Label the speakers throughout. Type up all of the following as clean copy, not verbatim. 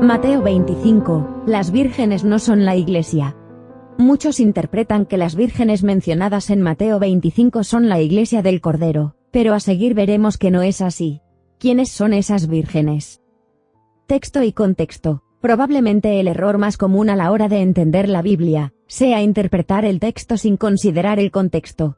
Speaker 1: Mateo 25. Las vírgenes no son la Iglesia. Muchos interpretan que las vírgenes mencionadas en Mateo 25 son la Iglesia del Cordero, pero a seguir veremos que no es así. ¿Quiénes son esas vírgenes? Texto y contexto. Probablemente el error más común a la hora de entender la Biblia sea interpretar el texto sin considerar el contexto.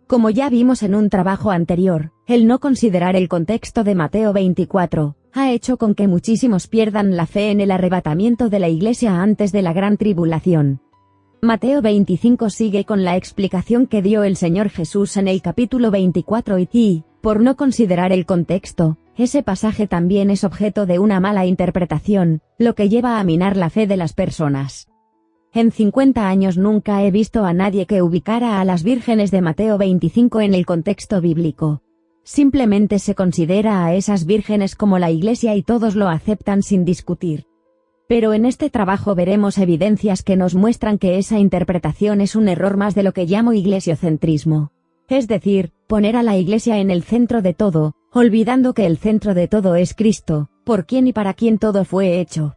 Speaker 1: Como ya vimos en un trabajo anterior, el no considerar el contexto de Mateo 24 ha hecho con que muchísimos pierdan la fe en el arrebatamiento de la Iglesia antes de la gran tribulación. Mateo 25 sigue con la explicación que dio el Señor Jesús en el capítulo 24 y, por no considerar el contexto, ese pasaje también es objeto de una mala interpretación, lo que lleva a minar la fe de las personas. En 50 años nunca he visto a nadie que ubicara a las vírgenes de Mateo 25 en el contexto bíblico. Simplemente se considera a esas vírgenes como la Iglesia y todos lo aceptan sin discutir. Pero en este trabajo veremos evidencias que nos muestran que esa interpretación es un error más de lo que llamo iglesiocentrismo. Es decir, poner a la Iglesia en el centro de todo, olvidando que el centro de todo es Cristo, por quien y para quien todo fue hecho.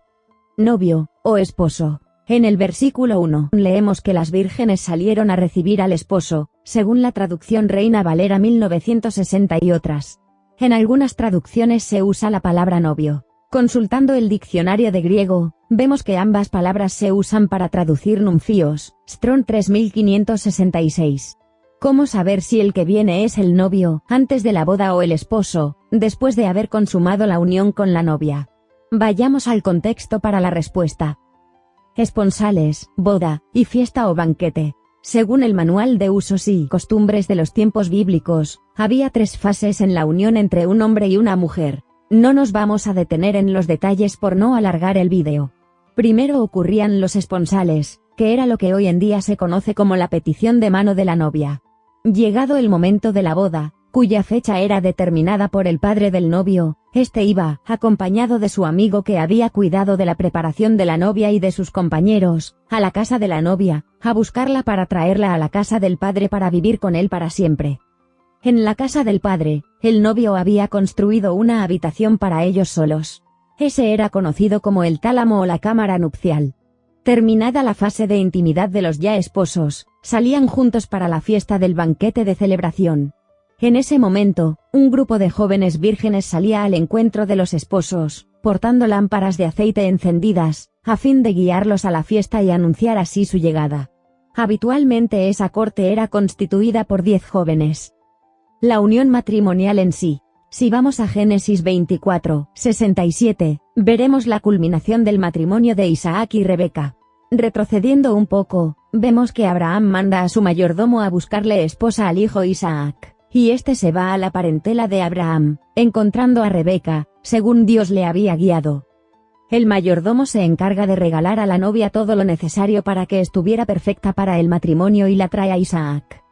Speaker 1: Novio, o esposo. En el versículo 1 leemos que las vírgenes salieron a recibir al esposo, según la traducción Reina Valera 1960 y otras. En algunas traducciones se usa la palabra novio. Consultando el diccionario de griego, vemos que ambas palabras se usan para traducir nunfios, Strong 3566. ¿Cómo saber si el que viene es el novio, antes de la boda o el esposo, después de haber consumado la unión con la novia? Vayamos al contexto para la respuesta. Esponsales, boda, y fiesta o banquete. Según el Manual de Usos y Costumbres de los tiempos bíblicos, había 3 fases en la unión entre un hombre y una mujer. No nos vamos a detener en los detalles por no alargar el vídeo. Primero ocurrían los esponsales, que era lo que hoy en día se conoce como la petición de mano de la novia. Llegado el momento de la boda, cuya fecha era determinada por el padre del novio, este iba, acompañado de su amigo que había cuidado de la preparación de la novia y de sus compañeros, a la casa de la novia, a buscarla para traerla a la casa del padre para vivir con él para siempre. En la casa del padre, el novio había construido una habitación para ellos solos. Ese era conocido como el tálamo o la cámara nupcial. Terminada la fase de intimidad de los ya esposos, salían juntos para la fiesta del banquete de celebración. En ese momento, un grupo de jóvenes vírgenes salía al encuentro de los esposos, portando lámparas de aceite encendidas, a fin de guiarlos a la fiesta y anunciar así su llegada. Habitualmente esa corte era constituida por 10 jóvenes. La unión matrimonial en sí. Si vamos a Génesis 24, 67, veremos la culminación del matrimonio de Isaac y Rebeca. Retrocediendo un poco, vemos que Abraham manda a su mayordomo a buscarle esposa al hijo Isaac, y este se va a la parentela de Abraham, encontrando a Rebeca, según Dios le había guiado. El mayordomo se encarga de regalar a la novia todo lo necesario para que estuviera perfecta para el matrimonio y la trae a Isaac.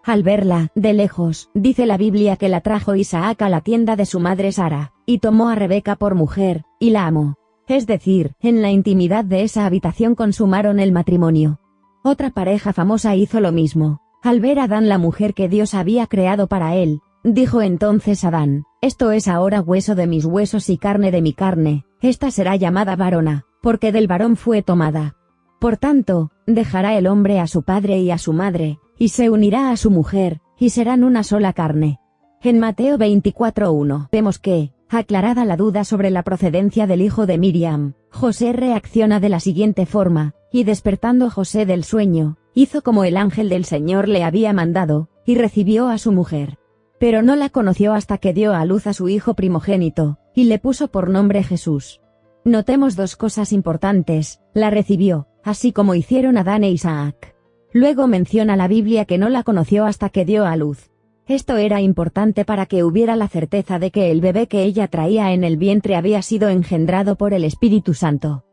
Speaker 1: Al verla, de lejos, dice la Biblia que la trajo Isaac a la tienda de su madre Sara, y tomó a Rebeca por mujer, y la amó. Es decir, en la intimidad de esa habitación consumaron el matrimonio. Otra pareja famosa hizo lo mismo. Al ver a Adán la mujer que Dios había creado para él, dijo entonces Adán, esto es ahora hueso de mis huesos y carne de mi carne, esta será llamada varona, porque del varón fue tomada. Por tanto, dejará el hombre a su padre y a su madre, y se unirá a su mujer, y serán una sola carne. En Mateo 24:1 vemos que, aclarada la duda sobre la procedencia del hijo de Miriam, José reacciona de la siguiente forma, y despertando José del sueño, hizo como el ángel del Señor le había mandado, y recibió a su mujer. Pero no la conoció hasta que dio a luz a su hijo primogénito, y le puso por nombre Jesús. Notemos 2 cosas importantes: la recibió, así como hicieron Adán e Isaac. Luego menciona la Biblia que no la conoció hasta que dio a luz. Esto era importante para que hubiera la certeza de que el bebé que ella traía en el vientre había sido engendrado por el Espíritu Santo.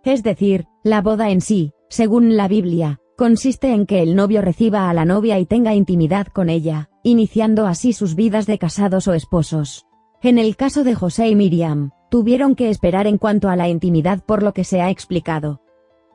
Speaker 1: Es decir, la boda en sí, según la Biblia, consiste en que el novio reciba a la novia y tenga intimidad con ella, iniciando así sus vidas de casados o esposos. En el caso de José y Miriam, tuvieron que esperar en cuanto a la intimidad por lo que se ha explicado.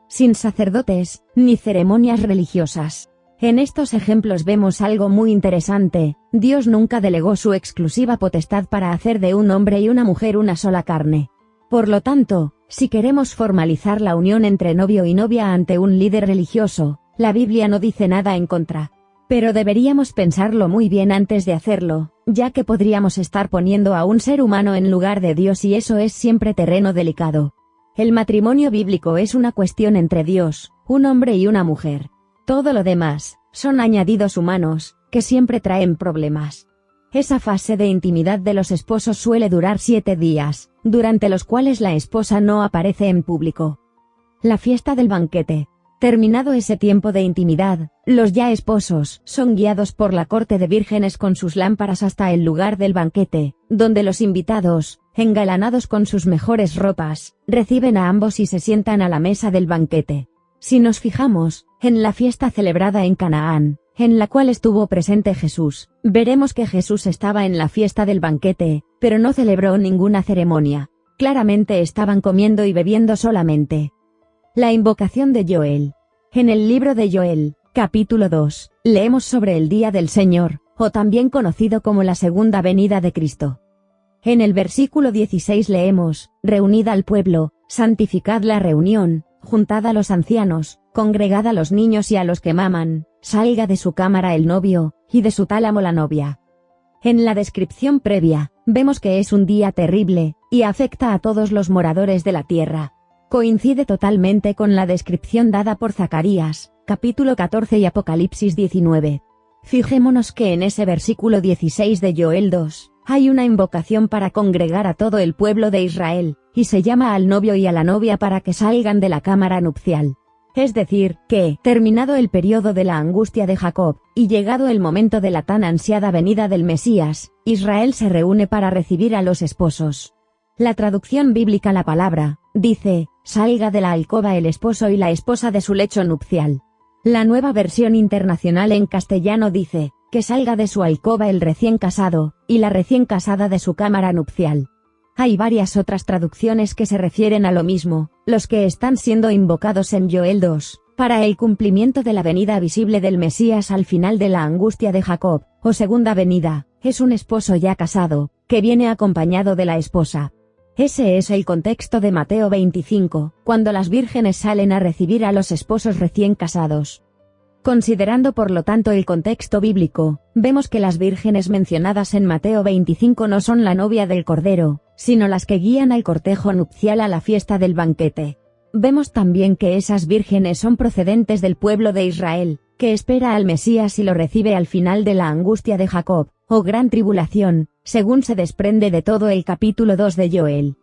Speaker 1: Sin sacerdotes, ni ceremonias religiosas. En estos ejemplos vemos algo muy interesante: Dios nunca delegó su exclusiva potestad para hacer de un hombre y una mujer una sola carne. Por lo tanto, si queremos formalizar la unión entre novio y novia ante un líder religioso, la Biblia no dice nada en contra. Pero deberíamos pensarlo muy bien antes de hacerlo, ya que podríamos estar poniendo a un ser humano en lugar de Dios y eso es siempre terreno delicado. El matrimonio bíblico es una cuestión entre Dios, un hombre y una mujer. Todo lo demás, son añadidos humanos, que siempre traen problemas. Esa fase de intimidad de los esposos suele durar 7 días, durante los cuales la esposa no aparece en público. La fiesta del banquete. Terminado ese tiempo de intimidad, los ya esposos son guiados por la corte de vírgenes con sus lámparas hasta el lugar del banquete, donde los invitados, engalanados con sus mejores ropas, reciben a ambos y se sientan a la mesa del banquete. Si nos fijamos, en la fiesta celebrada en Canaán, en la cual estuvo presente Jesús, veremos que Jesús estaba en la fiesta del banquete, pero no celebró ninguna ceremonia. Claramente estaban comiendo y bebiendo solamente. La invocación de Joel. En el libro de Joel, capítulo 2, leemos sobre el día del Señor, o también conocido como la segunda venida de Cristo. En el versículo 16 leemos: reunid al pueblo, santificad la reunión, juntad a los ancianos, congregad a los niños y a los que maman, salga de su cámara el novio, y de su tálamo la novia. En la descripción previa, vemos que es un día terrible, y afecta a todos los moradores de la tierra. Coincide totalmente con la descripción dada por Zacarías, capítulo 14 y Apocalipsis 19. Fijémonos que en ese versículo 16 de Joel 2, hay una invocación para congregar a todo el pueblo de Israel, y se llama al novio y a la novia para que salgan de la cámara nupcial. Es decir, que, terminado el periodo de la angustia de Jacob, y llegado el momento de la tan ansiada venida del Mesías, Israel se reúne para recibir a los esposos. La traducción bíblica la palabra, dice, salga de la alcoba el esposo y la esposa de su lecho nupcial. La Nueva Versión Internacional en castellano dice, que salga de su alcoba el recién casado, y la recién casada de su cámara nupcial. Hay varias otras traducciones que se refieren a lo mismo, los que están siendo invocados en Joel 2, para el cumplimiento de la venida visible del Mesías al final de la angustia de Jacob, o segunda venida, es un esposo ya casado, que viene acompañado de la esposa. Ese es el contexto de Mateo 25, cuando las vírgenes salen a recibir a los esposos recién casados. Considerando por lo tanto el contexto bíblico, vemos que las vírgenes mencionadas en Mateo 25 no son la novia del Cordero, sino las que guían al cortejo nupcial a la fiesta del banquete. Vemos también que esas vírgenes son procedentes del pueblo de Israel, que espera al Mesías y lo recibe al final de la angustia de Jacob, o gran tribulación, según se desprende de todo el capítulo 2 de Joel.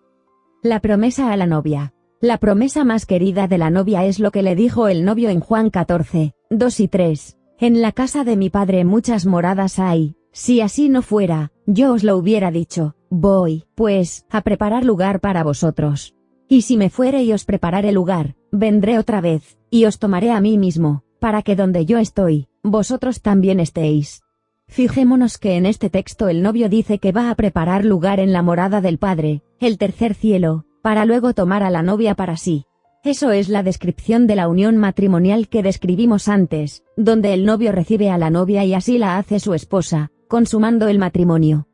Speaker 1: La promesa a la novia. La promesa más querida de la novia es lo que le dijo el novio en Juan 14, 2 y 3. En la casa de mi padre muchas moradas hay, si así no fuera, yo os lo hubiera dicho, voy, pues, a preparar lugar para vosotros. Y si me fuere y os preparare lugar, vendré otra vez, y os tomaré a mí mismo, para que donde yo estoy, vosotros también estéis. Fijémonos que en este texto el novio dice que va a preparar lugar en la morada del Padre, el tercer cielo, para luego tomar a la novia para sí. Eso es la descripción de la unión matrimonial que describimos antes, donde el novio recibe a la novia y así la hace su esposa, consumando el matrimonio.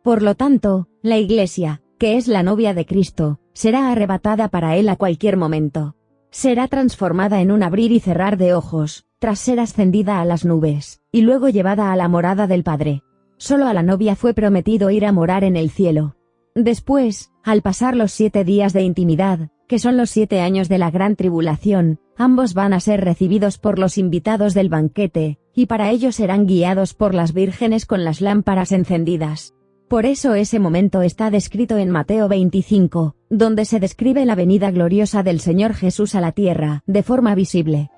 Speaker 1: Por lo tanto, la Iglesia, que es la novia de Cristo, será arrebatada para él a cualquier momento. Será transformada en un abrir y cerrar de ojos, tras ser ascendida a las nubes, y luego llevada a la morada del Padre. Solo a la novia fue prometido ir a morar en el cielo. Después, al pasar los 7 días de intimidad, que son los 7 años de la gran tribulación, ambos van a ser recibidos por los invitados del banquete, y para ello serán guiados por las vírgenes con las lámparas encendidas. Por eso ese momento está descrito en Mateo 25, donde se describe la venida gloriosa del Señor Jesús a la tierra, de forma visible.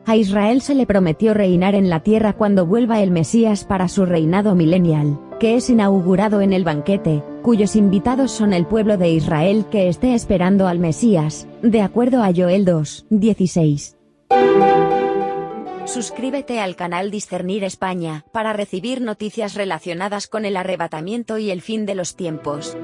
Speaker 1: A Israel se le prometió reinar en la tierra cuando vuelva el Mesías para su reinado milenial, que es inaugurado en el banquete, cuyos invitados son el pueblo de Israel que esté esperando al Mesías, de acuerdo a Joel 2, 16. Suscríbete al canal Discernir España, para recibir noticias relacionadas con el arrebatamiento y el fin de los tiempos.